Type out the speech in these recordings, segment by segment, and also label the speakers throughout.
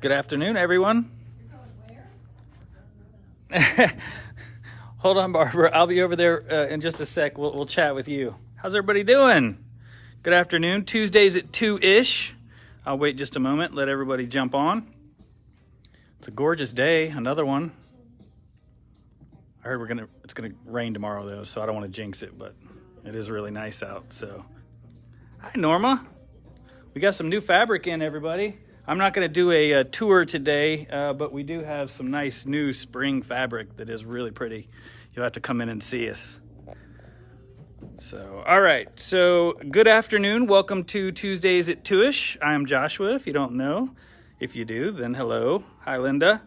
Speaker 1: Good afternoon, everyone. Hold on, Barbara. I'll be over there in just a sec. We'll chat with you. How's everybody doing? Good afternoon. Tuesdays at 2-ish. I'll wait just a moment. Let everybody jump on. It's a gorgeous day. Another one. I heard it's gonna rain tomorrow though, so I don't want to jinx it, but it is really nice out. So, hi Norma. We got some new fabric in, everybody. I'm not going to do a tour today, but we do have some nice new spring fabric that is really pretty. You'll have to come in and see us. So, all right. So, good afternoon. Welcome to Tuesdays at 2-ish. I'm Joshua, if you don't know. If you do, then hello. Hi, Linda.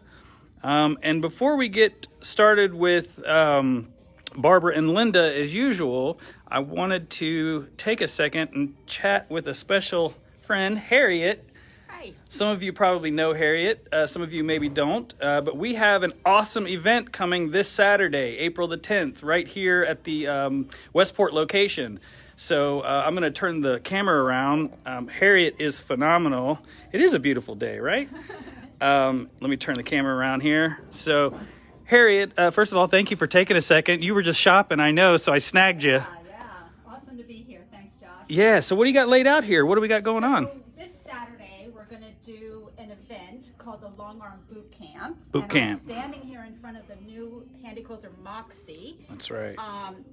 Speaker 1: And before we get started with Barbara and Linda, as usual, I wanted to take a second and chat with a special friend, Harriet.
Speaker 2: Hi.
Speaker 1: Some of you probably know Harriet. Some of you maybe don't. But we have an awesome event coming this Saturday, April the 10th, right here at the Westport location. So I'm going to turn the camera around. Harriet is phenomenal. It is a beautiful day, right? Let me turn the camera around here. So, Harriet, first of all, thank you for taking a second. You were just shopping, I know, so I snagged you.
Speaker 2: Yeah. Awesome to be here. Thanks, Josh.
Speaker 1: Yeah, so what do you got laid out here? What do we got going on?
Speaker 2: This Saturday, we're going to do an event called the Long Arm Boot Camp.
Speaker 1: Boot Camp.
Speaker 2: I'm standing here in front of the new Handi Quilter Moxie.
Speaker 1: That's right.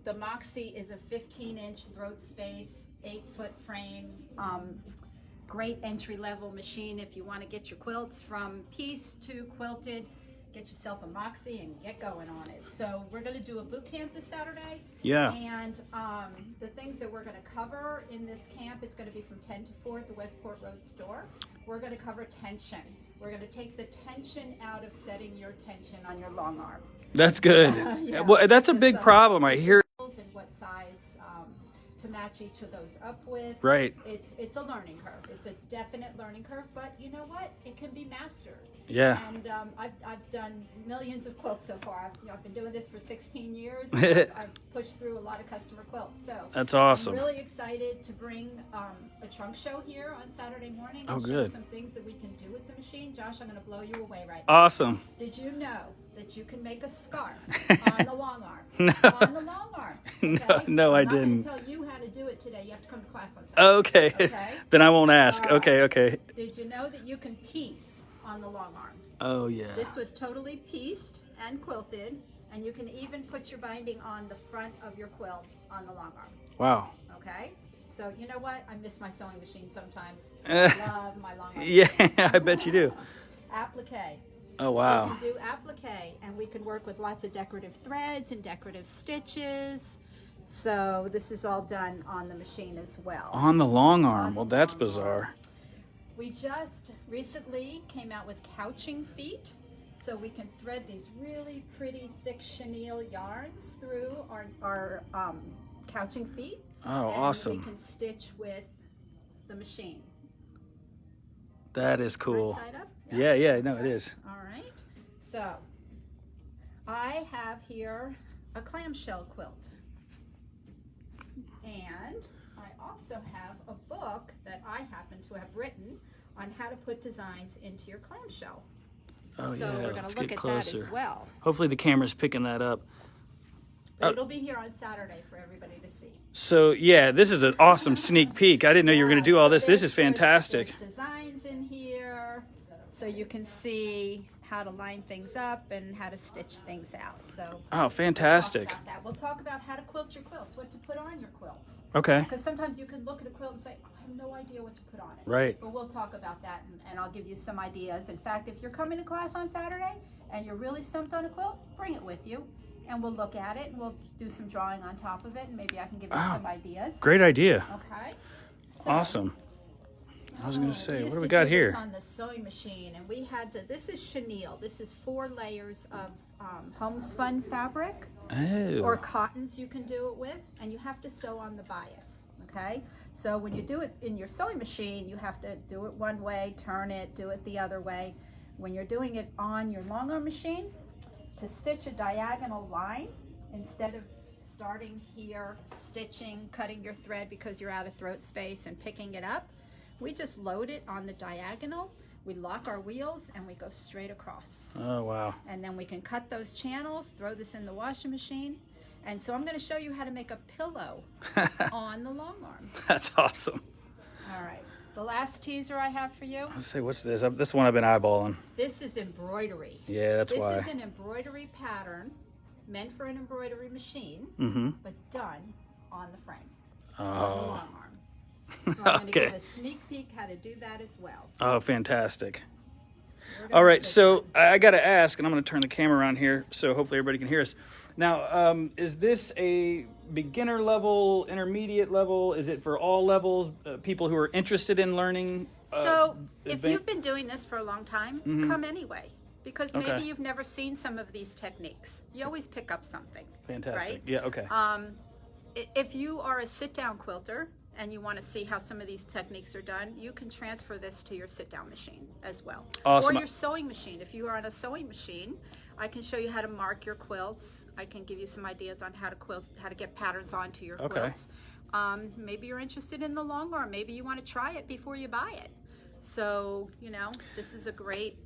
Speaker 2: The Moxie is a 15-inch throat space, 8-foot frame, great entry-level machine if you want to get your quilts from piece to quilted. Get yourself a Moxie and get going on it. So we're going to do a boot camp this Saturday.
Speaker 1: Yeah.
Speaker 2: And the things that we're going to cover in this camp, it's going to be from 10 to 4 at the Westport Road store. We're going to cover tension. We're going to take the tension out of setting your tension on your long arm.
Speaker 1: That's good.
Speaker 2: Yeah.
Speaker 1: Well, that's a big problem. I hear.
Speaker 2: And what size to match each of those up with.
Speaker 1: Right.
Speaker 2: It's a learning curve. It's a definite learning curve, but you know what? It can be mastered.
Speaker 1: Yeah.
Speaker 2: And I've done millions of quilts so far. I've been doing this for 16 years. I've pushed through a lot of customer quilts. So
Speaker 1: That's awesome.
Speaker 2: I'm really excited to bring a trunk show here on Saturday morning.
Speaker 1: Oh,
Speaker 2: and
Speaker 1: good.
Speaker 2: Show some things that we can do with the machine. Josh, I'm going to blow you away right now.
Speaker 1: Awesome.
Speaker 2: Did you know that you can make a scarf on the long arm?
Speaker 1: No.
Speaker 2: On the long arm. Okay?
Speaker 1: No, I
Speaker 2: I'm
Speaker 1: didn't.
Speaker 2: not going to tell you how to do it today. You have to come to class on Saturday.
Speaker 1: Okay.
Speaker 2: Okay.
Speaker 1: Then I won't ask.
Speaker 2: All right.
Speaker 1: Okay.
Speaker 2: Did you know that you can piece on the long arm?
Speaker 1: Oh, yeah.
Speaker 2: This was totally pieced and quilted, and you can even put your binding on the front of your quilt on the long arm.
Speaker 1: Wow.
Speaker 2: Okay? So you know what? I miss my sewing machine sometimes. I love my long arm.
Speaker 1: Yeah, I bet you do.
Speaker 2: Applique.
Speaker 1: Oh,
Speaker 2: We
Speaker 1: wow.
Speaker 2: can do applique, and we can work with lots of decorative threads and decorative stitches. So this is all done on the machine as well.
Speaker 1: On the long arm. Well, that's bizarre.
Speaker 2: We just recently came out with couching feet, so we can thread these really pretty thick chenille yarns through our couching feet.
Speaker 1: Oh,
Speaker 2: and
Speaker 1: awesome.
Speaker 2: we can stitch with the machine.
Speaker 1: That is cool.
Speaker 2: Right side up?
Speaker 1: Yeah, no, it is.
Speaker 2: All right. So I have here a clamshell quilt. And I also have a book that I happen to have written on how to put designs into your clamshell.
Speaker 1: Oh,
Speaker 2: So
Speaker 1: yeah.
Speaker 2: we're going
Speaker 1: Let's
Speaker 2: to look
Speaker 1: get
Speaker 2: at
Speaker 1: closer.
Speaker 2: that as well.
Speaker 1: Hopefully the camera's picking that up.
Speaker 2: But it'll be here on Saturday for everybody to see.
Speaker 1: So, yeah, this is an awesome sneak peek. I didn't know you were going to do all this. This is fantastic.
Speaker 2: There's designs in here, so you can see how to line things up and how to stitch things out. So
Speaker 1: Oh, fantastic.
Speaker 2: We'll talk about that. We'll talk about how to quilt your quilts, what to put on your quilts.
Speaker 1: Okay.
Speaker 2: Because sometimes you can look at a quilt and say, oh, I have no idea what to put on it.
Speaker 1: Right.
Speaker 2: But we'll talk about that, and I'll give you some ideas. In fact, if you're coming to class on Saturday and you're really stumped on a quilt, bring it with you. And we'll look at it, and we'll do some drawing on top of it, and maybe I can give you some ideas.
Speaker 1: Great idea.
Speaker 2: Okay. So,
Speaker 1: Awesome. I was going to
Speaker 2: we
Speaker 1: say,
Speaker 2: used
Speaker 1: what do
Speaker 2: to
Speaker 1: we got
Speaker 2: do
Speaker 1: here?
Speaker 2: This on the sewing machine, and we had to. This is chenille. This is 4 layers of homespun fabric or
Speaker 1: Oh.
Speaker 2: cottons. You can do it with, and you have to sew on the bias. Okay. So when you do it in your sewing machine, you have to do it one way, turn it, do it the other way. When you're doing it on your long arm machine, to stitch a diagonal line, instead of starting here, stitching, cutting your thread because you're out of throat space and picking it up, we just load it on the diagonal. We lock our wheels and we go straight across.
Speaker 1: Oh, wow.
Speaker 2: And then we can cut those channels, throw this in the washing machine. And so I'm going to show you how to make a pillow on the long arm.
Speaker 1: That's awesome.
Speaker 2: All right. The last teaser I have for you.
Speaker 1: Let's see, what's this? This one I've been eyeballing.
Speaker 2: This is embroidery.
Speaker 1: Yeah, that's why.
Speaker 2: This is an embroidery pattern meant for an embroidery machine, but done on the frame, on the long arm. So I'm going to give a sneak peek how to do that as well.
Speaker 1: Oh, fantastic. All right, so I got to ask, and I'm going to turn the camera around here so hopefully everybody can hear us. Now, is this a beginner level, intermediate level? Is it for all levels, people who are interested in learning?
Speaker 2: So if you've been doing this for a long time, come anyway. Because maybe you've never seen some of these techniques. You always pick up something.
Speaker 1: Fantastic.
Speaker 2: Right?
Speaker 1: Yeah, okay.
Speaker 2: If you are a sit-down quilter and you want to see how some of these techniques are done, you can transfer this to your sit-down machine as well.
Speaker 1: Awesome.
Speaker 2: Or your sewing machine. If you are on a sewing machine, I can show you how to mark your quilts. I can give you some ideas on how to quilt, how to get patterns onto your quilts. Maybe you're interested in the long arm. Maybe you want to try it before you buy it. So, you know, this is a great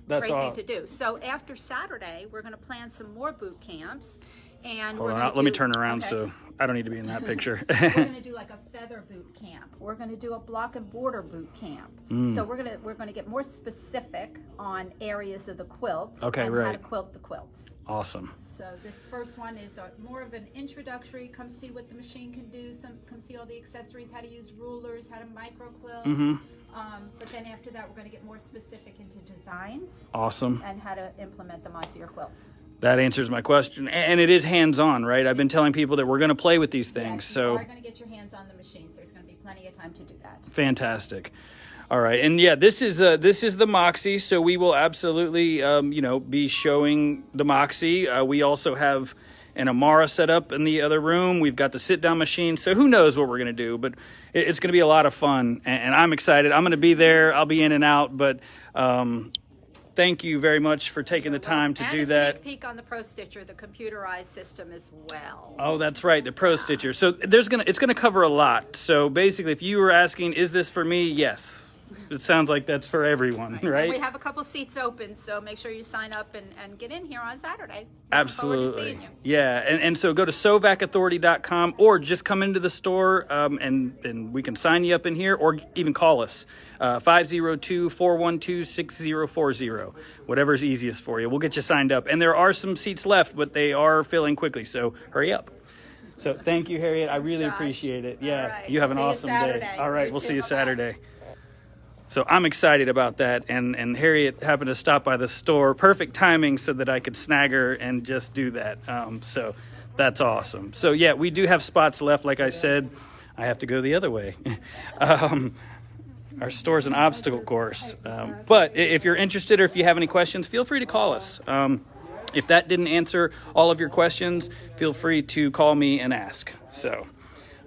Speaker 2: thing to do. So after Saturday, we're going to plan some more boot camps. And
Speaker 1: Hold on, let me turn around so I don't need to be in that picture.
Speaker 2: We're going to do like a feather boot camp. We're going to do a block and border boot camp. So we're going to get more specific on areas of the quilt and how to quilt the quilts.
Speaker 1: Awesome.
Speaker 2: So this first one is more of an introductory. Come see what the machine can do. Come see all the accessories, how to use rulers, how to micro quilt. But then after that, we're going to get more specific into designs.
Speaker 1: Awesome.
Speaker 2: And how to implement them onto your quilts.
Speaker 1: That answers my question. And it is hands-on, right? I've been telling people that we're going to play with these things.
Speaker 2: Yes,
Speaker 1: so
Speaker 2: you are going to get your hands on the machines. There's going to be plenty of time to do that.
Speaker 1: Fantastic. All right. And yeah, this is the Moxie. So we will absolutely, be showing the Moxie. We also have an Amara set up in the other room. We've got the sit-down machine. So who knows what we're going to do, but it's going to be a lot of fun. And I'm excited. I'm going to be there. I'll be in and out, but thank you very much for taking the time to do that.
Speaker 2: And a sneak peek on the Pro Stitcher, the computerized system as well.
Speaker 1: Oh, that's right, the Pro Stitcher. So it's gonna cover a lot. So basically, if you were asking, is this for me? Yes. It sounds like that's for everyone, right?
Speaker 2: And we have a couple seats open, so make sure you sign up and get in here on Saturday.
Speaker 1: Absolutely.
Speaker 2: Look forward to seeing you.
Speaker 1: Yeah, and so go to sewvacauthority.com or just come into the store and we can sign you up in here or even call us. 502-412-6040. Whatever's easiest for you. We'll get you signed up. And there are some seats left, but they are filling quickly, so hurry up. So thank you, Harriet. I really appreciate it. Yeah,
Speaker 2: right.
Speaker 1: you have an
Speaker 2: See you
Speaker 1: awesome day.
Speaker 2: Saturday.
Speaker 1: All right,
Speaker 2: You
Speaker 1: we'll
Speaker 2: too.
Speaker 1: see you
Speaker 2: Bye-bye.
Speaker 1: Saturday. So I'm excited about that, and Harriet happened to stop by the store. Perfect timing so that I could snag her and just do that. So that's awesome. So yeah, we do have spots left. Like I said, I have to go the other way. Our store's an obstacle course. But if you're interested or if you have any questions, feel free to call us. If that didn't answer all of your questions, feel free to call me and ask. So,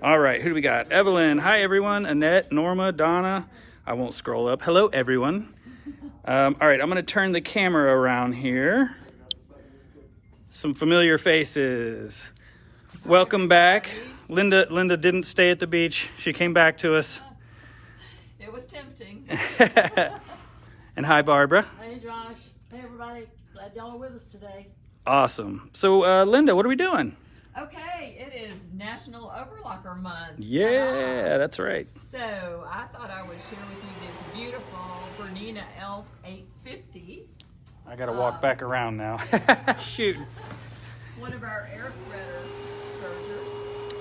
Speaker 1: all right, who do we got? Evelyn. Hi, everyone. Annette, Norma, Donna. I won't scroll up. Hello, everyone. All right, I'm going to turn the camera around here. Some familiar faces. Welcome back. Linda didn't stay at the beach. She came back to us.
Speaker 3: It was tempting.
Speaker 1: And hi, Barbara.
Speaker 3: Hey, Josh. Hey, everybody. Glad y'all are with us today.
Speaker 1: Awesome. So, Linda, what are we doing?
Speaker 3: Okay, it is National Overlocker Month.
Speaker 1: Yeah, that's right.
Speaker 3: So, I thought I would share with you this beautiful Bernina Elf 850.
Speaker 1: I got to walk back around now. Shoot.
Speaker 3: One of our air threader sergers.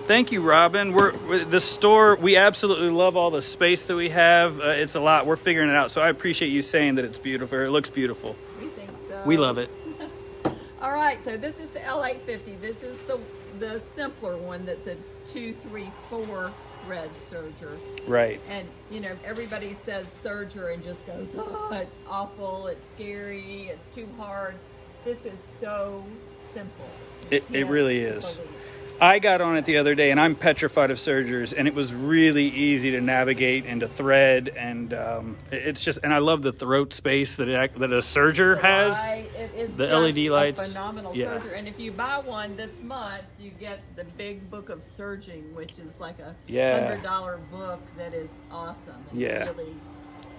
Speaker 1: Thank you, Robin. We're the store. We absolutely love all the space that we have. It's a lot. We're figuring it out. So I appreciate you saying that it's beautiful. It looks beautiful.
Speaker 3: We think so.
Speaker 1: We love it.
Speaker 3: All right, so this is the L850. This is the simpler one that's a 2-3-4 thread serger.
Speaker 1: Right.
Speaker 3: And, you know, everybody says serger and just goes, oh, it's awful, it's scary, it's too hard. This is so simple.
Speaker 1: It really is. I got on it the other day, and I'm petrified of sergers, and it was really easy to navigate and to thread, and it's just, and I love the throat space that a serger has.
Speaker 3: Right. It is
Speaker 1: The
Speaker 3: just
Speaker 1: LED lights.
Speaker 3: a phenomenal serger. And if you buy one this month, you get the Big Book of Serging, which is like a $100 book that is awesome. It's really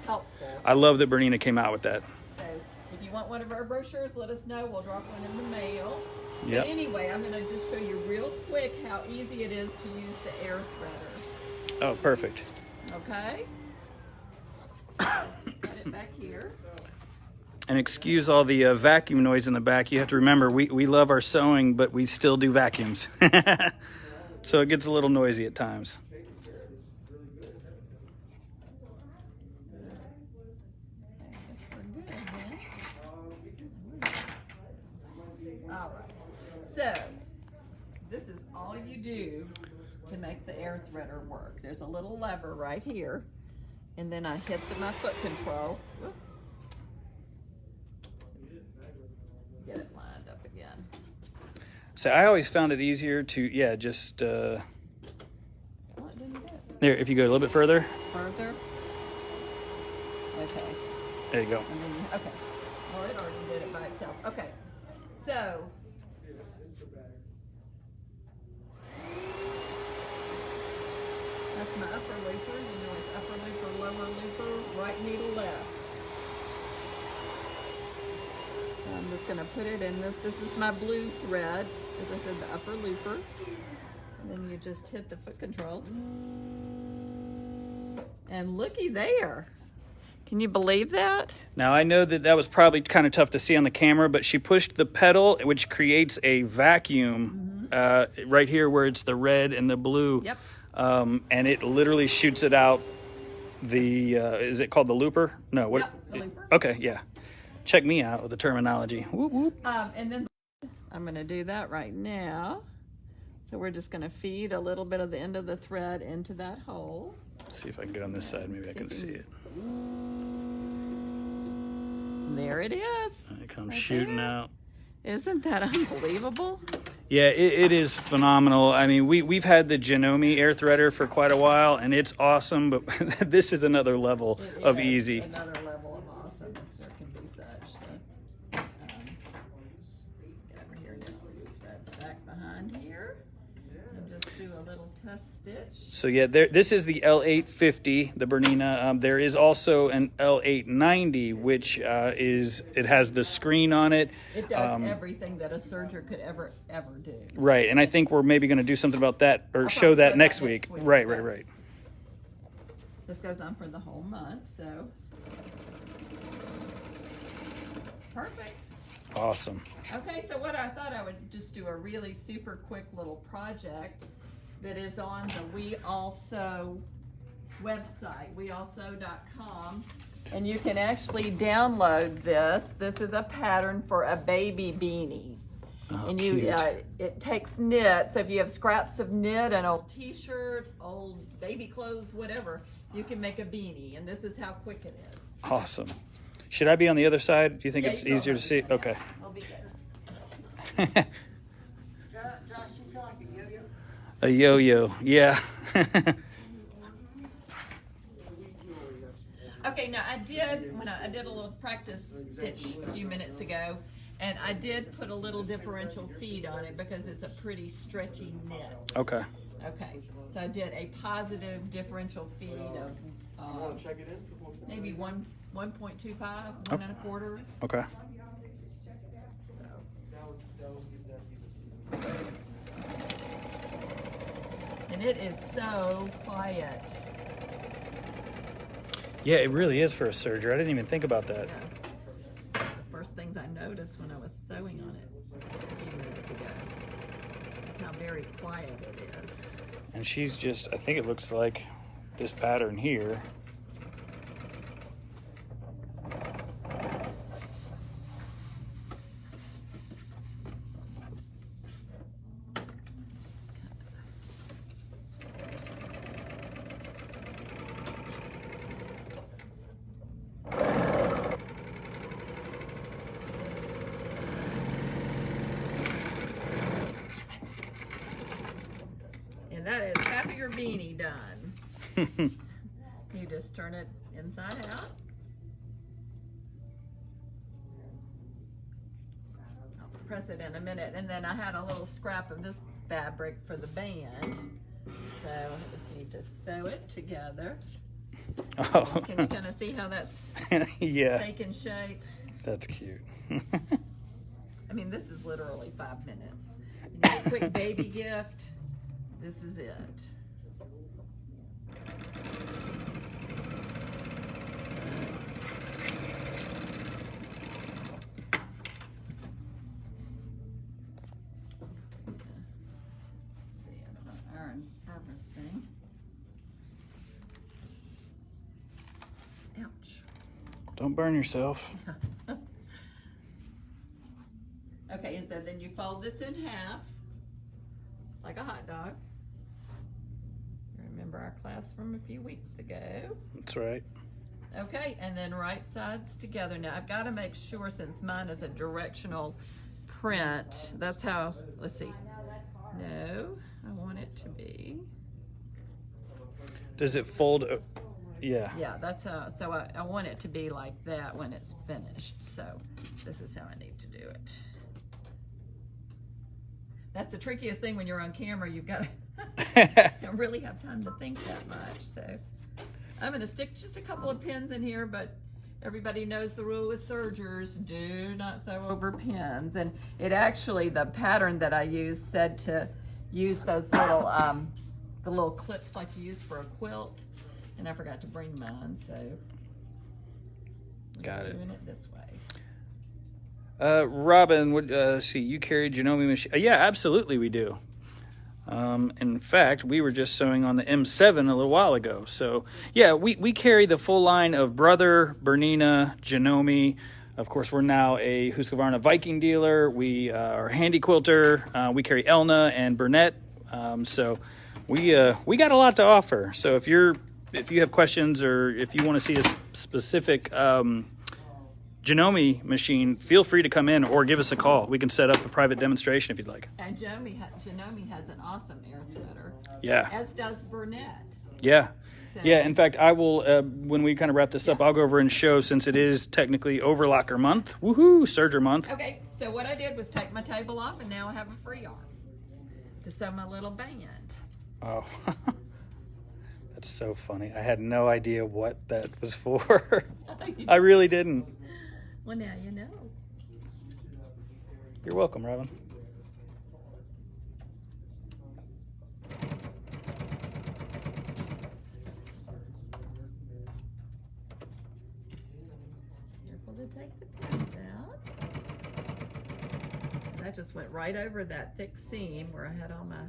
Speaker 3: helpful.
Speaker 1: I love that Bernina came out with that.
Speaker 3: So if you want one of our brochures, let us know. We'll drop one in the mail.
Speaker 1: Yep.
Speaker 3: But anyway, I'm going to just show you real quick how easy it is to use the air threader.
Speaker 1: Oh, perfect.
Speaker 3: Okay? Got it back here.
Speaker 1: And excuse all the vacuum noise in the back. You have to remember, we love our sewing, but we still do vacuums. So it gets a little noisy at times.
Speaker 3: All right. So, this is all you do to make the air threader work. There's a little lever right here, and then I hit my foot control. Whoop. Get it lined up again.
Speaker 1: So I always found it easier to, just,
Speaker 3: What didn't you get?
Speaker 1: there, if you go a little bit further,
Speaker 3: Further. Okay.
Speaker 1: there you go.
Speaker 3: And then okay. Well, it already did it by itself. Okay. So. That's my upper looper. You know, it's upper looper, lower looper, right needle, left. So I'm just going to put it in this. This is my blue thread. As I said, the upper looper. And then you just hit the foot control. And looky there. Can you believe that?
Speaker 1: Now I know that was probably kind of tough to see on the camera, but she pushed the pedal, which creates a vacuum right here where it's the red and the blue.
Speaker 3: Yep.
Speaker 1: And it literally shoots it out the, is it called the looper? No, what?
Speaker 3: Yep, the looper.
Speaker 1: Okay, yeah. Check me out with the terminology. Whoop, whoop.
Speaker 3: And then I'm going to do that right now. So we're just going to feed a little bit of the end of the thread into that hole.
Speaker 1: Let's see if I can get on this side. Maybe I can see it.
Speaker 3: There it is.
Speaker 1: It comes
Speaker 3: Right
Speaker 1: shooting
Speaker 3: there.
Speaker 1: out.
Speaker 3: Isn't that unbelievable?
Speaker 1: Yeah, it is phenomenal. I mean, we've had the Janome air threader for quite a while, and it's awesome, but this is another level
Speaker 3: It
Speaker 1: of
Speaker 3: is
Speaker 1: easy.
Speaker 3: Another level of awesome. There can be such. So, get over here and get all these threads back behind here. And just do a little test stitch.
Speaker 1: So yeah, this is the L850, the Bernina. There is also an L890, which it has the screen on it.
Speaker 3: It does everything that a serger could ever do.
Speaker 1: Right, and I think we're maybe going to do something about that, or show that next week. Right.
Speaker 3: This goes on for the whole month, so perfect.
Speaker 1: Awesome.
Speaker 3: Okay, so what I thought I would just do a really super quick little project that is on the We Also website, wealsew.com, and you can actually download this. This is a pattern for a baby beanie.
Speaker 1: Oh,
Speaker 3: And
Speaker 1: cute.
Speaker 3: it takes knit, so if you have scraps of knit, an old t-shirt, old baby clothes, whatever, you can make a beanie, and this is how quick it is.
Speaker 1: Awesome. Should I be on the other side? Do you think
Speaker 3: Yeah,
Speaker 1: it's
Speaker 3: you go
Speaker 1: easier to see?
Speaker 3: ahead.
Speaker 1: Okay.
Speaker 3: I'll be good.
Speaker 4: Josh, you feel like a yo-yo?
Speaker 1: A yo-yo, yeah.
Speaker 3: Okay, now I did, when I did a little practice stitch a few minutes ago, and I did put a little differential feed on it because it's a pretty stretchy knit.
Speaker 1: Okay.
Speaker 3: Okay, so I did a positive differential feed of
Speaker 4: Check it in.
Speaker 3: maybe 1.25, 1.25.
Speaker 1: Okay.
Speaker 3: And it is so quiet.
Speaker 1: Yeah, it really is for a serger. I didn't even think about that.
Speaker 3: Yeah. The first things I noticed when I was sewing on it a few minutes ago is how very quiet it is.
Speaker 1: And she's just, I think it looks like this pattern here.
Speaker 3: And that is half of your beanie done. You just turn it inside out. I'll press it in a minute. And then I had a little scrap of this fabric for the band. So I just need to sew it together.
Speaker 1: Oh,
Speaker 3: Can you kind of see how that's
Speaker 1: yeah,
Speaker 3: taking shape?
Speaker 1: that's cute.
Speaker 3: I mean, this is literally 5 minutes. You need a quick baby gift. This is it. See, I don't know, iron harvesting. Ouch.
Speaker 1: Don't burn yourself.
Speaker 3: Okay, and so then you fold this in half, like a hot dog. Remember our class from a few weeks ago.
Speaker 1: That's right.
Speaker 3: Okay, and then right sides together. Now I've got to make sure, since mine is a directional print, that's how, let's see. No, I want it to be.
Speaker 1: Does it fold? Yeah.
Speaker 3: Yeah, that's how, so I want it to be like that when it's finished. So this is how I need to do it. That's the trickiest thing when you're on camera. You've got to don't really have time to think that much. So I'm going to stick just a couple of pins in here, but everybody knows the rule with sergers: do not sew over pins. And it actually, the pattern that I used said to use those little the little clips like you use for a quilt, and I forgot to bring mine, so
Speaker 1: Got it.
Speaker 3: doing it this way.
Speaker 1: Robin, would see you carry Janome machine? Yeah, absolutely, we do. In fact, we were just sewing on the M7 a little while ago. So yeah, we carry the full line of Brother, Bernina, Janome. Of course, we're now a Husqvarna Viking dealer. We are a handy quilter. We carry Elna and Burnett. So we got a lot to offer. So if you have questions, or if you want to see a specific Janome machine, feel free to come in or give us a call. We can set up a private demonstration if you'd like.
Speaker 3: And Janome has an awesome air threader,
Speaker 1: Yeah.
Speaker 3: as does Burnett.
Speaker 1: Yeah.
Speaker 3: So-
Speaker 1: Yeah. In fact, I will, when we kind of wrap this up, I'll go over and show, since it is technically overlocker month. Woohoo! Serger month.
Speaker 3: Okay, so what I did was take my table off, and now I have a free arm to sew my little band.
Speaker 1: Oh. That's so funny. I had no idea what that was for. I really didn't.
Speaker 3: Well, now you know.
Speaker 1: You're welcome, Robin.
Speaker 3: Careful to take the pins out. That just went right over that thick seam where I had all my...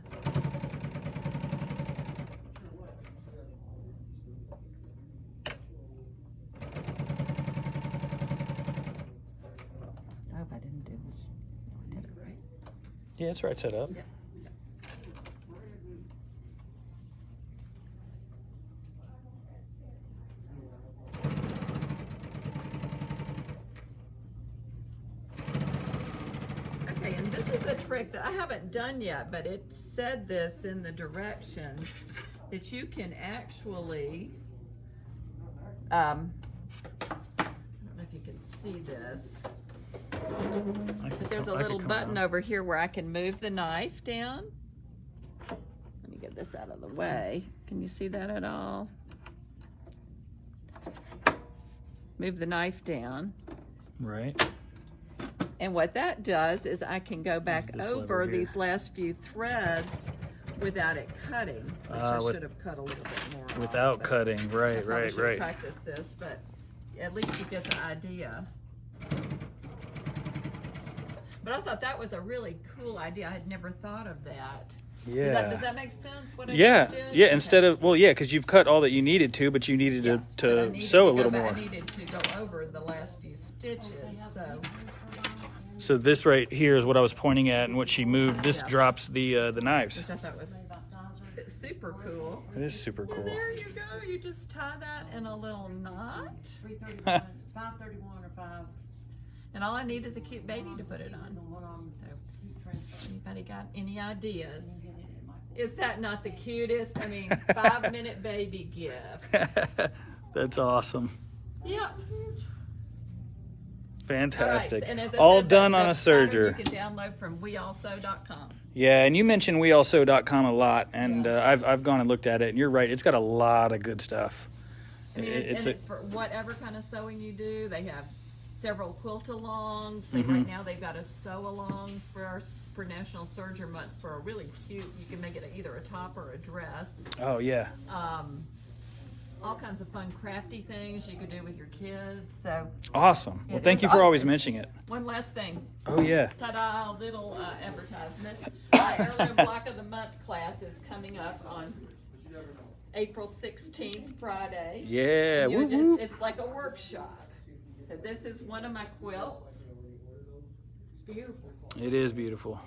Speaker 3: I hope I didn't do this. No, I did it right.
Speaker 1: Yeah, it's right set up.
Speaker 3: Yeah. Okay, and this is a trick that I haven't done yet, but it said this in the directions, that you can actually, I don't know if you can see this, but there's a little button over here where I can move the knife down. Let me get this out of the way. Can you see that at all? Move the knife down.
Speaker 1: Right.
Speaker 3: And what that does is I can go back
Speaker 1: this
Speaker 3: over
Speaker 1: lever here.
Speaker 3: these last few threads without it cutting, which I should have cut a little bit more off,
Speaker 1: Without
Speaker 3: but
Speaker 1: cutting.
Speaker 3: I
Speaker 1: Right,
Speaker 3: probably
Speaker 1: right,
Speaker 3: should have
Speaker 1: right.
Speaker 3: practiced this, but at least you get the idea. But I thought that was a really cool idea. I had never thought of that.
Speaker 1: Yeah.
Speaker 3: Does that make sense? What I
Speaker 1: Yeah,
Speaker 3: just did?
Speaker 1: yeah.
Speaker 3: Okay.
Speaker 1: Instead of, well, yeah, because you've cut all that you needed to, but you needed
Speaker 3: Yeah, but I
Speaker 1: to
Speaker 3: needed
Speaker 1: sew
Speaker 3: to
Speaker 1: a
Speaker 3: go
Speaker 1: little
Speaker 3: back-
Speaker 1: more.
Speaker 3: I needed to go over the last few stitches, so.
Speaker 1: So this right here is what I was pointing at, and what she moved. This
Speaker 3: Yeah.
Speaker 1: drops the knives.
Speaker 3: Which I thought was super cool.
Speaker 1: It is super
Speaker 3: And
Speaker 1: cool.
Speaker 3: there you go. You just tie that in a little knot.
Speaker 4: 331, 531 or 5.
Speaker 3: And all I need is a cute baby to put it
Speaker 4: The
Speaker 3: on.
Speaker 4: one on
Speaker 3: So,
Speaker 4: heat transfer.
Speaker 3: anybody got any ideas?
Speaker 4: You get it in my-
Speaker 3: Is that not the cutest? I mean, 5-minute baby gift.
Speaker 1: That's awesome.
Speaker 3: Yep.
Speaker 1: Fantastic.
Speaker 3: All right, and as I
Speaker 1: All
Speaker 3: said,
Speaker 1: done
Speaker 3: that
Speaker 1: on a
Speaker 3: pattern
Speaker 1: serger.
Speaker 3: You can download from wealsew.com.
Speaker 1: Yeah, and you mentioned wealsew.com a lot, and
Speaker 3: Yeah.
Speaker 1: I've gone and looked at it, and you're right. It's got a lot of good stuff.
Speaker 3: I mean,
Speaker 1: It's
Speaker 3: it's for whatever kind of sewing you do. They have several quilt-alongs. Right
Speaker 1: Mm-hmm.
Speaker 3: now they've got a sew-along for National Serger Month for a really cute, you can make it either a top or a dress.
Speaker 1: oh yeah.
Speaker 3: All kinds of fun crafty things you could do with your kids. So
Speaker 1: Awesome. Well,
Speaker 3: It
Speaker 1: thank
Speaker 3: is
Speaker 1: you for always mentioning it.
Speaker 3: one last thing.
Speaker 1: Oh yeah.
Speaker 3: Ta-da, little advertisement. Our Heirloom Block of the Month class is coming up on April 16th, Friday.
Speaker 1: Yeah.
Speaker 3: And
Speaker 1: Woo, woo.
Speaker 3: it's like a workshop. So this is one of my quilts.
Speaker 4: It's beautiful.
Speaker 1: It is beautiful.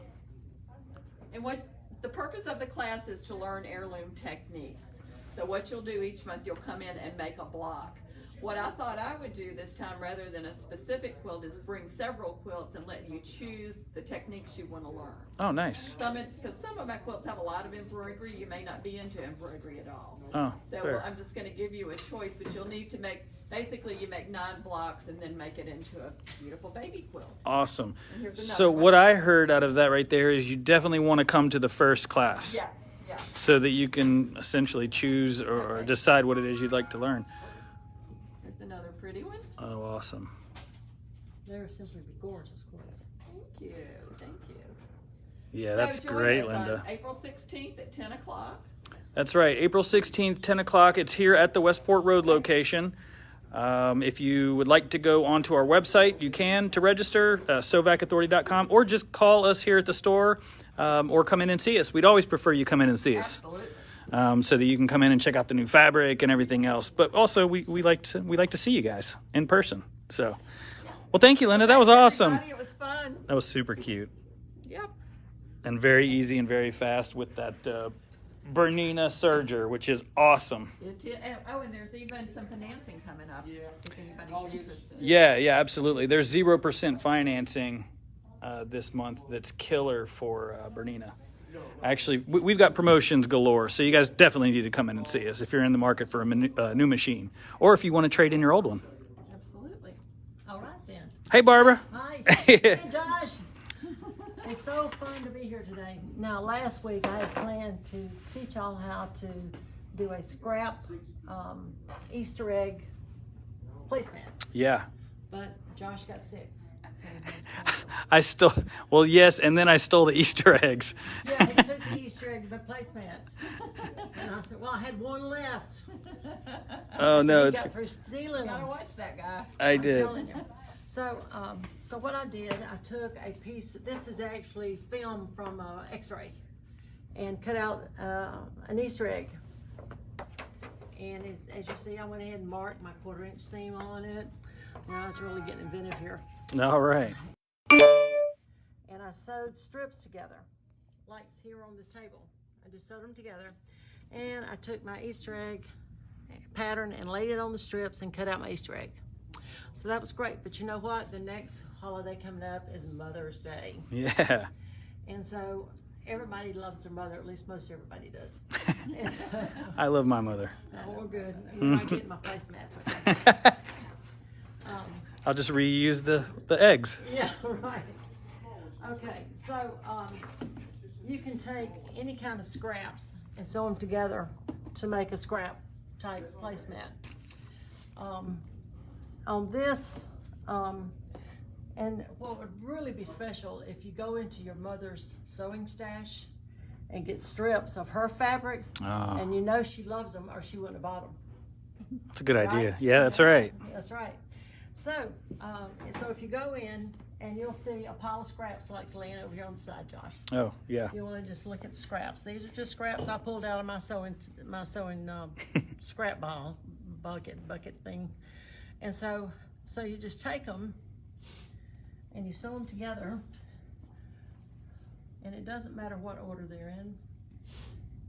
Speaker 3: And what the purpose of the class is to learn heirloom techniques. So what you'll do each month, you'll come in and make a block. What I thought I would do this time, rather than a specific quilt, is bring several quilts and let you choose the techniques you want to learn.
Speaker 1: Oh, nice.
Speaker 3: Because some of my quilts have a lot of embroidery. You may not be into embroidery at all.
Speaker 1: Oh,
Speaker 3: So
Speaker 1: fair.
Speaker 3: I'm just going to give you a choice, but you'll need to make, basically you make 9 blocks and then make it into a beautiful baby quilt.
Speaker 1: Awesome.
Speaker 3: And here's another
Speaker 1: So
Speaker 3: one.
Speaker 1: what I heard out of that right there is you definitely want to come to the first class.
Speaker 3: Yeah, yeah.
Speaker 1: So that you can essentially choose or
Speaker 3: Okay.
Speaker 1: decide what it is you'd like to learn.
Speaker 3: Here's another pretty one.
Speaker 1: Oh, awesome.
Speaker 4: They're simply gorgeous quilts.
Speaker 3: Thank you, thank you.
Speaker 1: Yeah, that's
Speaker 3: So join
Speaker 1: great,
Speaker 3: us on
Speaker 1: Linda.
Speaker 3: April 16th at 10 o'clock.
Speaker 1: That's right. April 16th, 10 o'clock. It's here at the Westport Road location. If you would like to go onto our website, you can to register, sovacauthority.com, or just call us here at the store or come in and see us. We'd always prefer you come in and see us.
Speaker 3: Absolutely.
Speaker 1: So that you can come in and check out the new fabric and everything else. But also, we like to see you guys in person. So, well, thank you, Linda. That was awesome.
Speaker 3: Everybody, it was fun.
Speaker 1: That was super cute
Speaker 3: Yep.
Speaker 1: and very easy and very fast with that Bernina serger, which is awesome.
Speaker 3: And there's even some financing coming up. Yeah. If anybody's interested.
Speaker 1: Yeah, absolutely. There's 0% financing this month that's killer for Bernina. Actually, we've got promotions galore, so you guys definitely need to come in and see us if you're in the market for a new machine, or if you want to trade in your old one.
Speaker 3: Absolutely.
Speaker 4: All right then.
Speaker 1: Hey, Barbara.
Speaker 4: Hi. Hey, Josh. It's so fun to be here today. Now, last week I had planned to teach y'all how to do a scrap Easter egg placemat,
Speaker 1: Yeah.
Speaker 4: but Josh got sick.
Speaker 1: Yes, and then I stole the Easter eggs.
Speaker 4: Yeah, he took the Easter egg placemats. And I said, well, I had one left.
Speaker 1: Oh no,
Speaker 4: He
Speaker 1: it's
Speaker 4: got for stealing
Speaker 3: Gotta
Speaker 4: them.
Speaker 3: watch that guy.
Speaker 1: I
Speaker 4: I'm
Speaker 1: did.
Speaker 4: telling you. So what I did, I took a piece. This is actually film from X-ray, and cut out an Easter egg. And as you see, I went ahead and marked my 1/4-inch seam on it. Now I was really getting inventive here.
Speaker 1: All right.
Speaker 4: And I sewed strips together, like here on this table. I just sewed them together, and I took my Easter egg pattern and laid it on the strips and cut out my Easter egg. So that was great. But you know what? The next holiday coming up is Mother's Day.
Speaker 1: Yeah.
Speaker 4: And so everybody loves their mother, at least most everybody does. And so,
Speaker 1: I love my mother.
Speaker 4: oh, good. You might get my placemats. Okay.
Speaker 1: I'll just reuse the eggs.
Speaker 4: Yeah, right. Okay, so you can take any kind of scraps and sew them together to make a scrap type placemat. On this, and what would really be special if you go into your mother's sewing stash and get strips of her fabrics,
Speaker 1: Oh.
Speaker 4: and you know she loves them or she wouldn't have bought them.
Speaker 1: That's a good idea.
Speaker 4: Right?
Speaker 1: Yeah, that's right.
Speaker 4: That's right. So, so if you go in and you'll see a pile of scraps like laying over here on the side, Josh.
Speaker 1: Oh, yeah.
Speaker 4: You want to just look at the scraps. These are just scraps I pulled out of my sewing scrap bucket thing. And so you just take them and you sew them together. And it doesn't matter what order they're in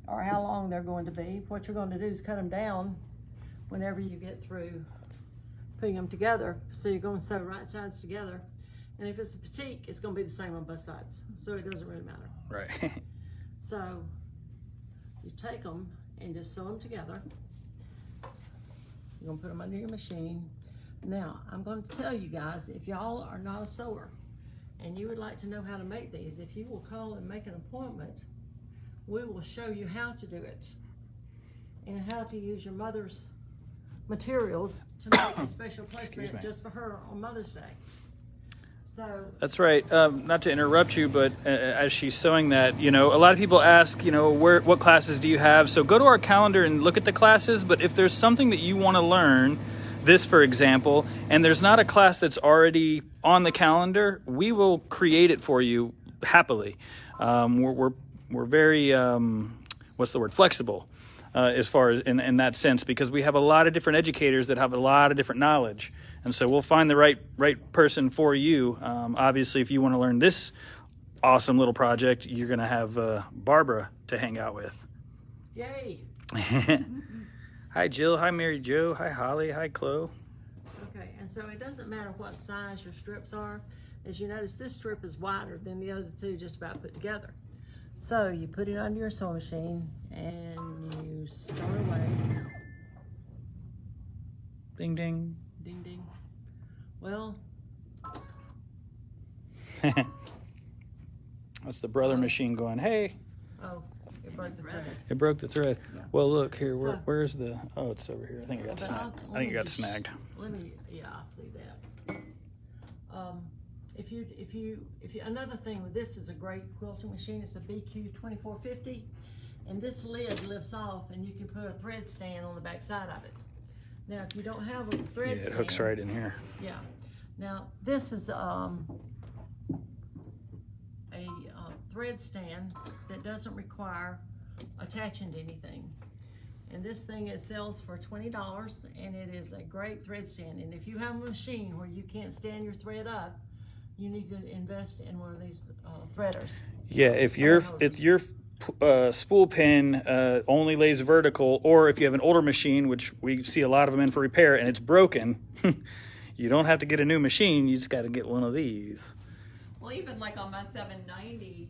Speaker 4: or how long they're going to be. What you're going to do is cut them down whenever you get through putting them together. So you're going to sew right sides together. And if it's a petite, it's going to be the same on both sides. So it doesn't really matter.
Speaker 1: Right.
Speaker 4: So you take them and just sew them together. You're going to put them under your machine. Now, I'm going to tell you guys, if y'all are not a sewer and you would like to know how to make these, if you will call and make an appointment, we will show you how to do it and how to use your mother's materials to make a special
Speaker 1: Excuse
Speaker 4: placement
Speaker 1: me.
Speaker 4: just for her on Mother's Day. So,
Speaker 1: That's right. Not to interrupt you, but as she's sewing that, you know, a lot of people ask, you know, what classes do you have? So go to our calendar and look at the classes. But if there's something that you want to learn, this, for example, and there's not a class that's already on the calendar, we will create it for you happily. We're very, what's the word, flexible. As far as in that sense, because we have a lot of different educators that have a lot of different knowledge, and so we'll find the right person for you. Obviously, if you want to learn this awesome little project, you're going to have Barbara to hang out with.
Speaker 4: yay.
Speaker 1: Hi, Jill. Hi, Mary Jo. Hi, Holly. Hi, Chloe.
Speaker 4: Okay, and so it doesn't matter what size your strips are. As you notice, this strip is wider than the other two just about put together. So you put it under your sewing machine and you sew away.
Speaker 1: Ding, ding.
Speaker 4: Ding, ding. Well,
Speaker 1: That's the brother machine going, hey,
Speaker 4: oh, it broke the thread.
Speaker 1: it broke the thread. Well, look here.
Speaker 4: So-
Speaker 1: Where's the? Oh, it's over here. I think it got
Speaker 4: But
Speaker 1: snagged.
Speaker 4: let
Speaker 1: I think it
Speaker 4: me
Speaker 1: got
Speaker 4: just-
Speaker 1: snagged.
Speaker 4: Let me, yeah, I see that. Another thing with this is a great quilting machine. It's a BQ 2450, and this lid lifts off, and you can put a thread stand on the back side of it. Now, if you don't have a
Speaker 1: Yeah,
Speaker 4: thread
Speaker 1: it
Speaker 4: stand,
Speaker 1: hooks right in here.
Speaker 4: yeah. Now, this is a thread stand that doesn't require attaching to anything. And this thing, it sells for $20, and it is a great thread stand. And if you have a machine where you can't stand your thread up, you need to invest in one of these threaders.
Speaker 1: Yeah, if your spool pin only lays vertical, or if you have an older machine, which we see a lot of them in for repair, and it's broken, you don't have to get a new machine. You just got to get one of these.
Speaker 3: Well, even like on my 790,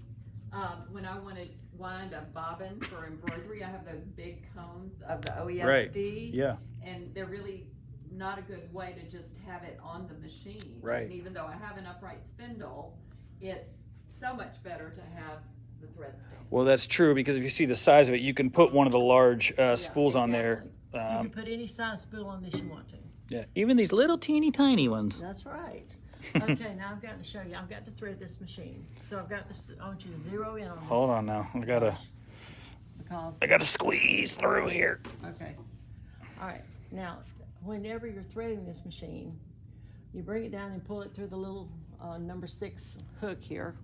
Speaker 3: when I want to wind a bobbin for embroidery, I have those big cones of the OESD.
Speaker 1: Right. Yeah.
Speaker 3: And they're really not a good way to just have it on the machine.
Speaker 1: Right.
Speaker 3: And even though I have an upright spindle, it's so much better to have the thread stand.
Speaker 1: Well, that's true, because if you see the size of it, you can put one of the large spools on there.
Speaker 4: You can put any size spool on this you want to.
Speaker 1: Yeah, even these little teeny tiny ones.
Speaker 4: That's right. Okay, now I've got to show you. I've got to thread this machine. So I've got this, I want you to zero in on this.
Speaker 1: Hold on now.
Speaker 4: Because,
Speaker 1: I gotta squeeze through here.
Speaker 4: okay. All right. Now, whenever you're threading this machine, you bring it down and pull it through the little number 6 hook here.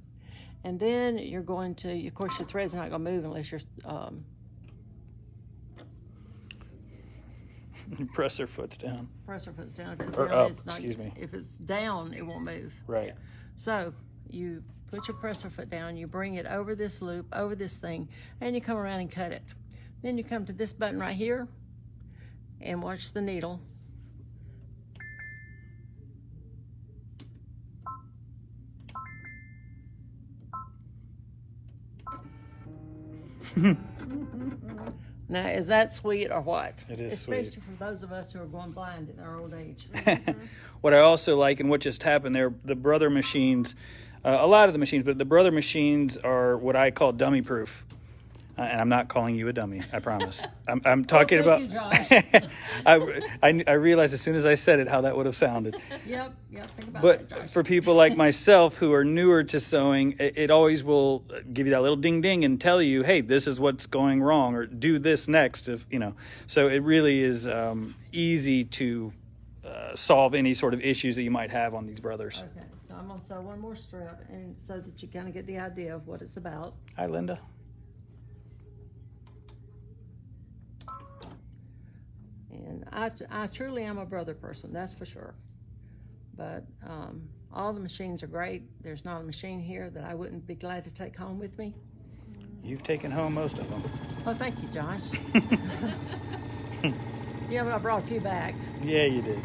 Speaker 4: And then you're going to, of course, your thread's not going to move unless you're,
Speaker 1: Press her foot's down.
Speaker 4: presser foot's down. If it's
Speaker 1: Or
Speaker 4: down,
Speaker 1: up,
Speaker 4: it's not,
Speaker 1: excuse me.
Speaker 4: If it's down, it won't move.
Speaker 1: Right.
Speaker 4: So you put your presser foot down, you bring it over this loop, over this thing, and you come around and cut it. Then you come to this button right here and watch the needle. Now, is that sweet or what?
Speaker 1: It is
Speaker 4: Especially
Speaker 1: sweet.
Speaker 4: for those of us who are going blind in our old age.
Speaker 1: What I also like, and what just happened there, the brother machines, a lot of the machines, but the brother machines are what I call dummy proof. And I'm not calling you a dummy, I promise. I'm talking
Speaker 4: thank
Speaker 1: about.
Speaker 4: you, Josh.
Speaker 1: I realized as soon as I said it how that would have sounded.
Speaker 4: Yep, think about
Speaker 1: But
Speaker 4: that, Josh.
Speaker 1: for people like myself who are newer to sewing, it always will give you that little ding ding and tell you, hey, this is what's going wrong, or do this next. If you know, so it really is easy to solve any sort of issues that you might have on these brothers.
Speaker 4: Okay, so I'm gonna sew one more strip, and so that you kind of get the idea of what it's about.
Speaker 1: Hi, Linda.
Speaker 4: And I truly am a brother person, that's for sure. But all the machines are great. There's not a machine here that I wouldn't be glad to take home with me.
Speaker 1: You've taken home most of them.
Speaker 4: Oh, thank you, Josh. Yeah, but I brought a few back.
Speaker 1: Yeah, you did.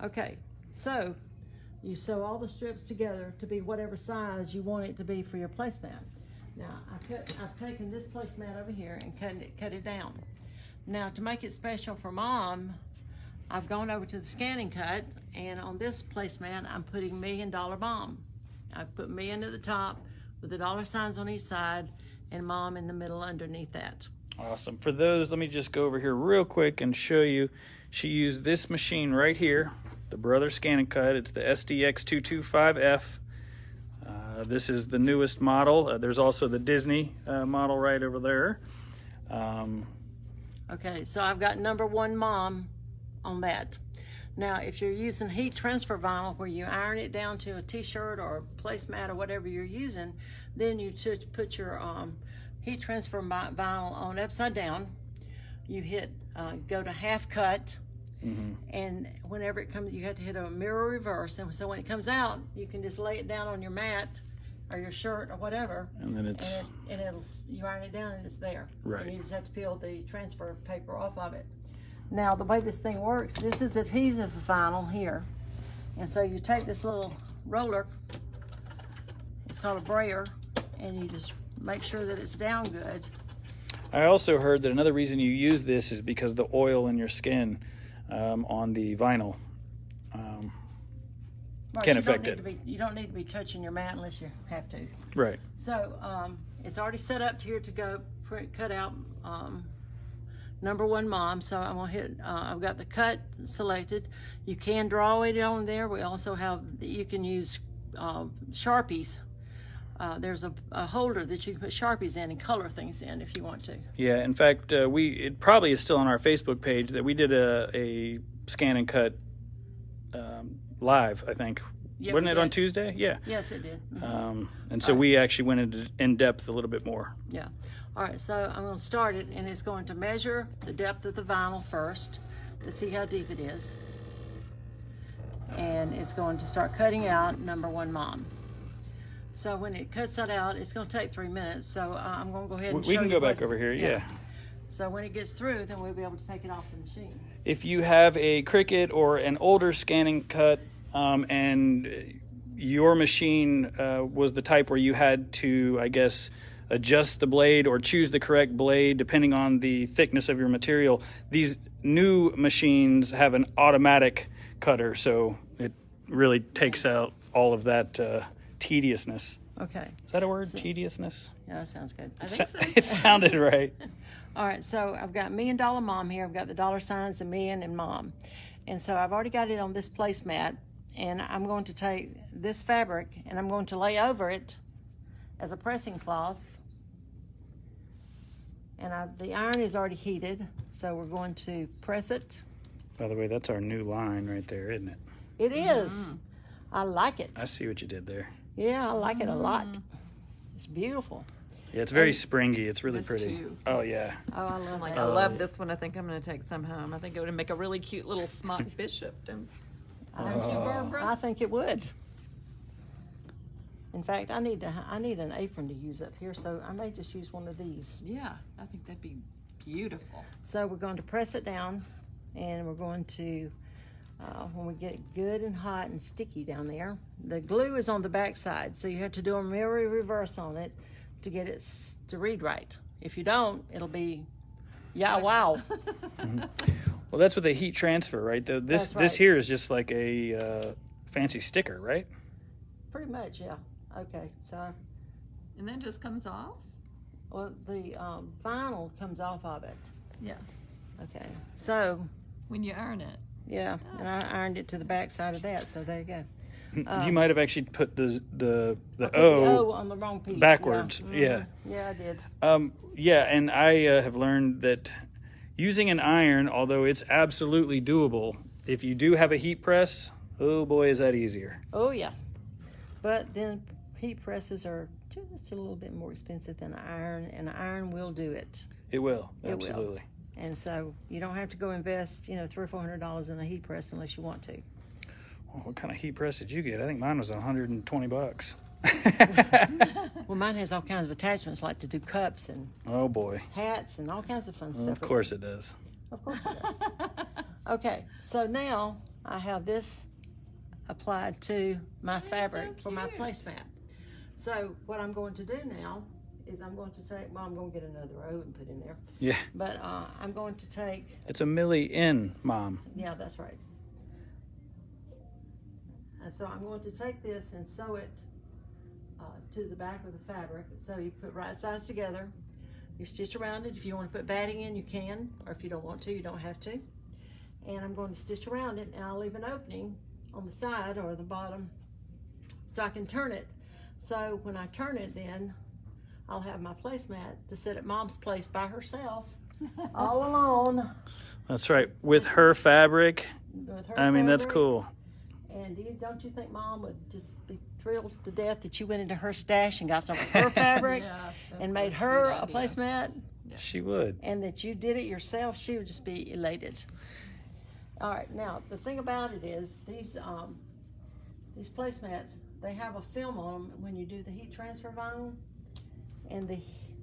Speaker 4: Okay, so you sew all the strips together to be whatever size you want it to be for your placemat. Now, I've taken this placemat over here and cut it down. Now, to make it special for Mom, I've gone over to the Scan & Cut, and on this placemat, I'm putting $1 Million Bomb. I put million at the top with the dollar signs on each side and mom in the middle underneath that.
Speaker 1: Awesome. For those, let me just go over here real quick and show you. She used this machine right here, the Brother Scan and Cut. It's the SDX225F. This is the newest model. There's also the Disney model right over there.
Speaker 4: Okay, so I've got number 1 mom on that. Now, if you're using heat transfer vinyl where you iron it down to a t-shirt or a placemat or whatever you're using, then you should put your heat transfer vinyl on upside down. You hit go to half cut, and whenever it comes, you have to hit a mirror reverse, and so when it comes out, you can just lay it down on your mat or your shirt or whatever,
Speaker 1: And then it's
Speaker 4: and it'll, you iron it down and it's there.
Speaker 1: Right.
Speaker 4: And you just have to peel the transfer paper off of it. Now, the way this thing works, this is adhesive vinyl here, and so you take this little roller, it's called a brayer, and you just make sure that it's down good.
Speaker 1: I also heard that another reason you use this is because the oil in your skin on the vinyl
Speaker 4: Right,
Speaker 1: can
Speaker 4: you don't
Speaker 1: affect
Speaker 4: need
Speaker 1: it.
Speaker 4: to be, you don't need to be touching your mat unless you have to.
Speaker 1: Right.
Speaker 4: So it's already set up here to go cut out number 1 mom. So I'm gonna hit. I've got the cut selected. You can draw it on there. We also have you can use Sharpies. There's a holder that you can put Sharpies in and color things in if you want to.
Speaker 1: Yeah. In fact, it probably is still on our Facebook page that we did a scan and cut live. I think
Speaker 4: Yeah,
Speaker 1: wasn't
Speaker 4: we
Speaker 1: it on
Speaker 4: did.
Speaker 1: Tuesday? Yeah.
Speaker 4: Yes, it did.
Speaker 1: And so we actually went in depth a little bit more.
Speaker 4: Yeah. All right, so I'm going to start it, and it's going to measure the depth of the vinyl first to see how deep it is. And it's going to start cutting out number 1 mom. So when it cuts that out, it's going to take 3 minutes. So I'm going to go ahead and show
Speaker 1: We
Speaker 4: you
Speaker 1: can go back
Speaker 4: what-
Speaker 1: over here. Yeah.
Speaker 4: So when it gets through, then we'll be able to take it off the machine.
Speaker 1: If you have a Cricut or an older scanning cut and your machine was the type where you had to, I guess, adjust the blade or choose the correct blade depending on the thickness of your material, these new machines have an automatic cutter, so it really takes out all of that tediousness.
Speaker 4: Okay.
Speaker 1: Is that a word? Tediousness?
Speaker 4: Yeah, that sounds good.
Speaker 3: I think so.
Speaker 1: It sounded right.
Speaker 4: All right, so I've got $1 Million Mom here. I've got the dollar signs, a million, and mom. And so I've already got it on this placemat, and I'm going to take this fabric and I'm going to lay over it as a pressing cloth. And the iron is already heated, so we're going to press it.
Speaker 1: By the way, that's our new line right there, isn't it?
Speaker 4: It is. I like it.
Speaker 1: I see what you did there.
Speaker 4: Yeah, I like it a lot. It's beautiful.
Speaker 1: Yeah, it's very springy. It's really
Speaker 3: This
Speaker 1: pretty.
Speaker 3: too.
Speaker 1: Oh, yeah.
Speaker 4: Oh, I love
Speaker 3: Like,
Speaker 4: that.
Speaker 3: I love this one. I think I'm going to take some home. I think it would make a really cute little smock bishop. Don't you, Barbara?
Speaker 4: I think it would. In fact, I need an apron to use up here, so I may just use one of these.
Speaker 3: Yeah, I think that'd be beautiful.
Speaker 4: So we're going to press it down, and we're going to, when we get it good and hot and sticky down there, the glue is on the back side, so you have to do a mirror reverse on it to get it to read right. If you don't, it'll be, yeah, wow.
Speaker 1: Well, that's with a heat transfer, right? This
Speaker 4: That's right.
Speaker 1: this here is just like a fancy sticker, right?
Speaker 4: Pretty much, yeah. Okay, so,
Speaker 3: And then just comes off?
Speaker 4: well, the vinyl comes off of it.
Speaker 3: Yeah.
Speaker 4: Okay, so,
Speaker 3: When you iron it.
Speaker 4: yeah, and I ironed it to the back side of that, so there you go.
Speaker 1: You might have actually put the
Speaker 4: Put the
Speaker 1: O
Speaker 4: on the wrong piece.
Speaker 1: backwards.
Speaker 4: Yeah.
Speaker 1: Yeah.
Speaker 4: Yeah, I did.
Speaker 1: Yeah, and I have learned that using an iron, although it's absolutely doable, if you do have a heat press, oh boy, is that easier.
Speaker 4: Oh, yeah. But then heat presses are just a little bit more expensive than an iron, and an iron will do it.
Speaker 1: It will,
Speaker 4: It will.
Speaker 1: absolutely.
Speaker 4: And so you don't have to go invest, $300 or $400 in a heat press unless you want to.
Speaker 1: Well, what kind of heat press did you get? I think mine was $120.
Speaker 4: Well, mine has all kinds of attachments, like to do cups and
Speaker 1: Oh boy.
Speaker 4: hats and all kinds of fun stuff.
Speaker 1: Of course it does.
Speaker 4: Of course it does. Okay, so now I have this applied to my fabric for my
Speaker 3: cute.
Speaker 4: placemat. So what I'm going to do now is I'm going to take, well, I'm going to get another O and put in there.
Speaker 1: Yeah.
Speaker 4: But I'm going to take,
Speaker 1: It's a milli in, Mom.
Speaker 4: yeah, that's right. And so I'm going to take this and sew it to the back of the fabric. So you put right sides together. You stitch around it. If you want to put batting in, you can, or if you don't want to, you don't have to. And I'm going to stitch around it, and I'll leave an opening on the side or the bottom so I can turn it. So when I turn it, then I'll have my placemat to sit at Mom's place by herself, all alone.
Speaker 1: That's right. With her fabric.
Speaker 4: With her
Speaker 1: I mean, that's
Speaker 4: fabric.
Speaker 1: cool.
Speaker 4: And don't you think Mom would just be thrilled to death that you went into her stash and got some of her fabric
Speaker 3: Yeah,
Speaker 4: and made
Speaker 3: that's
Speaker 4: her
Speaker 3: good
Speaker 4: a
Speaker 3: idea.
Speaker 4: placemat,
Speaker 1: She would.
Speaker 4: and that you did it yourself? She would just be elated. All right, now the thing about it is these placemats, they have a film on them when you do the heat transfer vinyl, and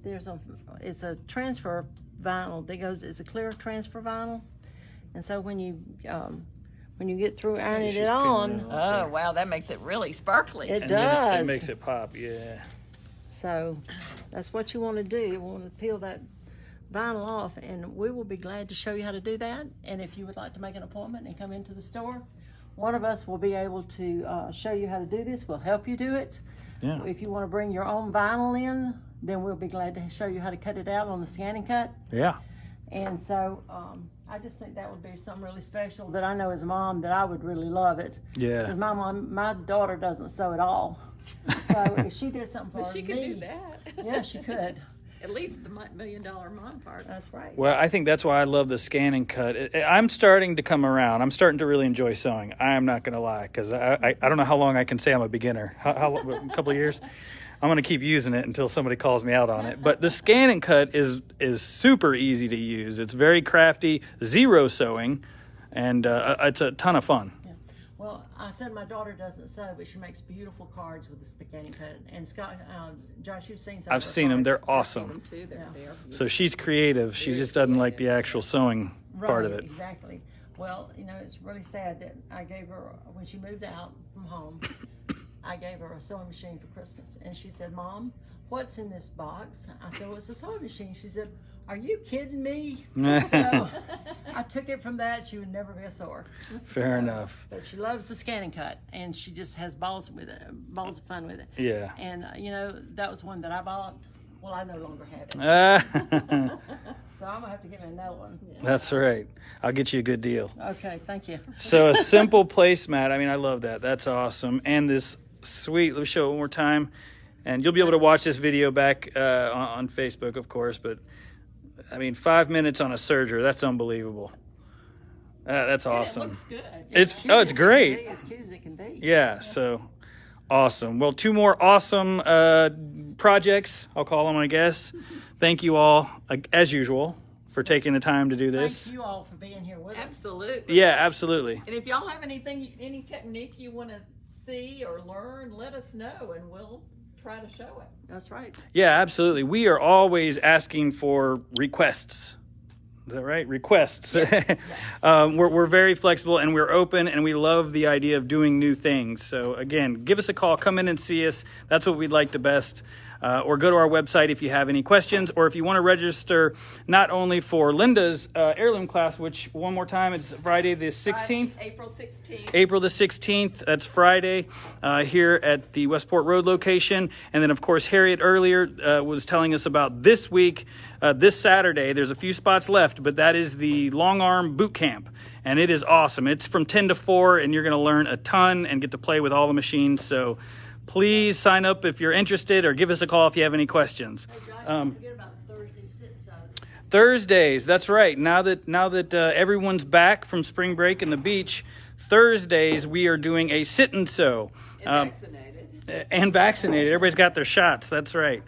Speaker 4: it's a transfer vinyl that goes. It's a clear transfer vinyl, and so when you get through ironing
Speaker 1: She's
Speaker 4: it
Speaker 1: peeling
Speaker 4: on,
Speaker 1: it off.
Speaker 3: Oh, wow, that makes it really sparkly.
Speaker 4: it
Speaker 1: And then
Speaker 4: does.
Speaker 1: it makes it pop, yeah.
Speaker 4: So that's what you want to do. You want to peel that vinyl off, and we will be glad to show you how to do that. And if you would like to make an appointment and come into the store, one of us will be able to show you how to do this. We'll help you do it.
Speaker 1: Yeah.
Speaker 4: If you want to bring your own vinyl in, then we'll be glad to show you how to cut it out on the scan and cut.
Speaker 1: Yeah.
Speaker 4: And so I just think that would be something really special that I know as a mom that I would really love it.
Speaker 1: Yeah.
Speaker 4: Because my daughter doesn't sew at all. So if she did something for
Speaker 3: But she
Speaker 4: me,
Speaker 3: could do that.
Speaker 4: yeah, she could.
Speaker 3: At least the $1 million mom part.
Speaker 4: That's right.
Speaker 1: Well, I think that's why I love the scan and cut. I'm starting to come around. I'm starting to really enjoy sewing. I am not going to lie, because I don't know how long I can say I'm a beginner. How a couple of years? I'm going to keep using it until somebody calls me out on it. But the scan and cut is super easy to use. It's very crafty, zero sewing, and it's a ton of fun.
Speaker 4: Yeah. Well, I said my daughter doesn't sew, but she makes beautiful cards with the spaghetti cut. And Scott, Josh, you've seen some.
Speaker 1: I've
Speaker 4: of her
Speaker 1: seen them.
Speaker 4: cards.
Speaker 1: They're awesome.
Speaker 3: Them too, they're there.
Speaker 1: So she's creative. She just doesn't like the actual sewing part of
Speaker 4: Right,
Speaker 1: it.
Speaker 4: Exactly. Well, it's really sad that I gave her, when she moved out from home, I gave her a sewing machine for Christmas. And she said, Mom, what's in this box? I said, well, it's a sewing machine. She said, are you kidding me? So I took it from that. She would never be a sewer.
Speaker 1: Fair enough.
Speaker 4: But she loves the scan and cut, and she just has balls with it, balls of fun with it.
Speaker 1: Yeah.
Speaker 4: And that was one that I bought. Well, I no longer have it, so I'm gonna have to get me another one.
Speaker 1: That's right. I'll get you a good deal.
Speaker 4: Okay, thank you.
Speaker 1: So a simple placemat. I mean, I love that. That's awesome. And this sweet, let me show it one more time. And you'll be able to watch this video back on Facebook, of course. But, I mean, 5 minutes on a serger. That's unbelievable. That's awesome.
Speaker 3: It looks good.
Speaker 1: It's great.
Speaker 4: As cute as it can be.
Speaker 1: Yeah, so awesome. Well, 2 more awesome projects, I'll call them, I guess. Thank you all, as usual, for taking the time to do this.
Speaker 4: Thank you all for being here with us.
Speaker 3: Absolutely.
Speaker 1: Yeah, absolutely.
Speaker 3: And if y'all have any technique you want to see or learn, let us know, and we'll try to show it.
Speaker 4: That's right.
Speaker 1: Yeah, absolutely. We are always asking for requests. Is that right? Requests. We're very flexible, and we're open, and we love the idea of doing new things. So again, give us a call, come in and see us. That's what we'd like the best. Or go to our website if you have any questions, or if you want to register not only for Linda's heirloom class, which one more time, it's Friday the 16th.
Speaker 3: Friday, April 16th.
Speaker 1: April the 16th, that's Friday, here at the Westport Road location. And then, of course, Harriet earlier was telling us about this week, this Saturday. There's a few spots left, but that is the Long Arm Boot Camp. And it is awesome. It's from 10 to 4, and you're going to learn a ton and get to play with all the machines. So please sign up if you're interested, or give us a call if you have any questions.
Speaker 4: Hey, Josh, don't forget about Thursday sit-ins.
Speaker 1: Thursdays, that's right. Now that everyone's back from spring break and the beach, Thursdays we are doing a sit and sew.
Speaker 3: And vaccinated.
Speaker 1: And vaccinated. Everybody's got their shots. That's right.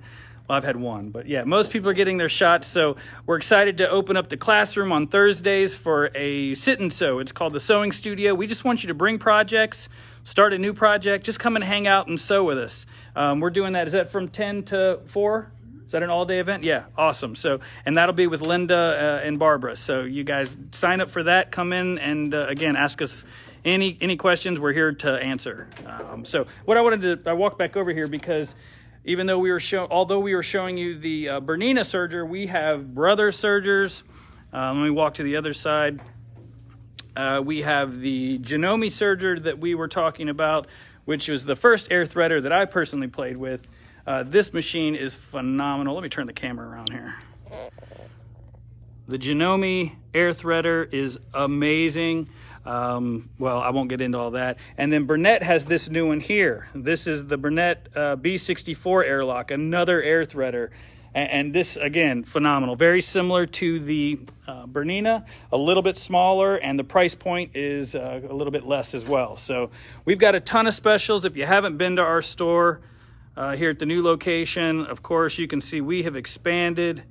Speaker 1: Well, I've had one, but yeah, most people are getting their shots. So we're excited to open up the classroom on Thursdays for a sit and sew. It's called the Sewing Studio. We just want you to bring projects, start a new project, just come and hang out and sew with us. We're doing that. Is that from 10 to 4? Is that an all-day event? Yeah, awesome. So, and that'll be with Linda and Barbara. So you guys sign up for that. Come in and again, ask us any questions. We're here to answer. So what I wanted to, I walked back over here because even though we were showing you the Bernina serger, we have brother sergers. Let me walk to the other side. We have the Janome serger that we were talking about, which was the first air threader that I personally played with. This machine is phenomenal. Let me turn the camera around here. The Janome air threader is amazing. Well, I won't get into all that. And then Burnett has this new one here. This is the Burnett B64 airlock, another air threader. And this, again, phenomenal. Very similar to the Bernina, a little bit smaller, and the price point is a little bit less as well. So we've got a ton of specials. If you haven't been to our store here at the new location, of course, you can see we have expanded,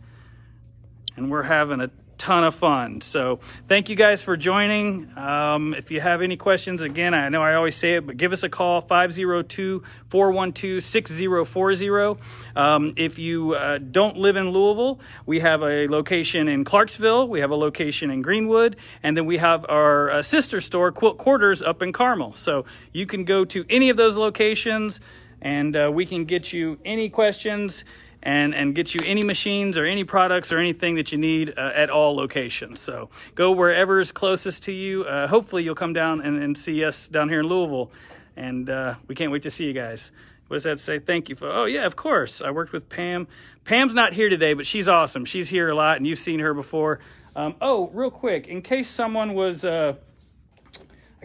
Speaker 1: and we're having a ton of fun. So thank you guys for joining. If you have any questions, again, I know I always say it, but give us a call, 502-412-6040. If you don't live in Louisville, we have a location in Clarksville, we have a location in Greenwood, and then we have our sister store, Quilt Quarters, up in Carmel. So you can go to any of those locations, and we can get you any questions and get you any machines or any products or anything that you need at all locations. So go wherever is closest to you. Hopefully you'll come down and see us down here in Louisville. And we can't wait to see you guys. What does that say? Thank you. Oh, yeah, of course. I worked with Pam. Pam's not here today, but she's awesome. She's here a lot, and you've seen her before. Oh, real quick, in case someone was, I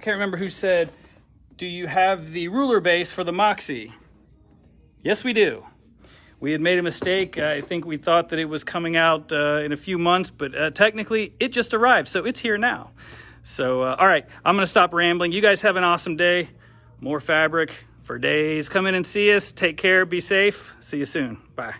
Speaker 1: can't remember who said, do you have the ruler base for the Moxie? Yes, we do. We had made a mistake. I think we thought that it was coming out in a few months, but technically it just arrived, so it's here now. So, all right, I'm going to stop rambling. You guys have an awesome day. More fabric for days. Come in and see us. Take care. Be safe. See you soon. Bye.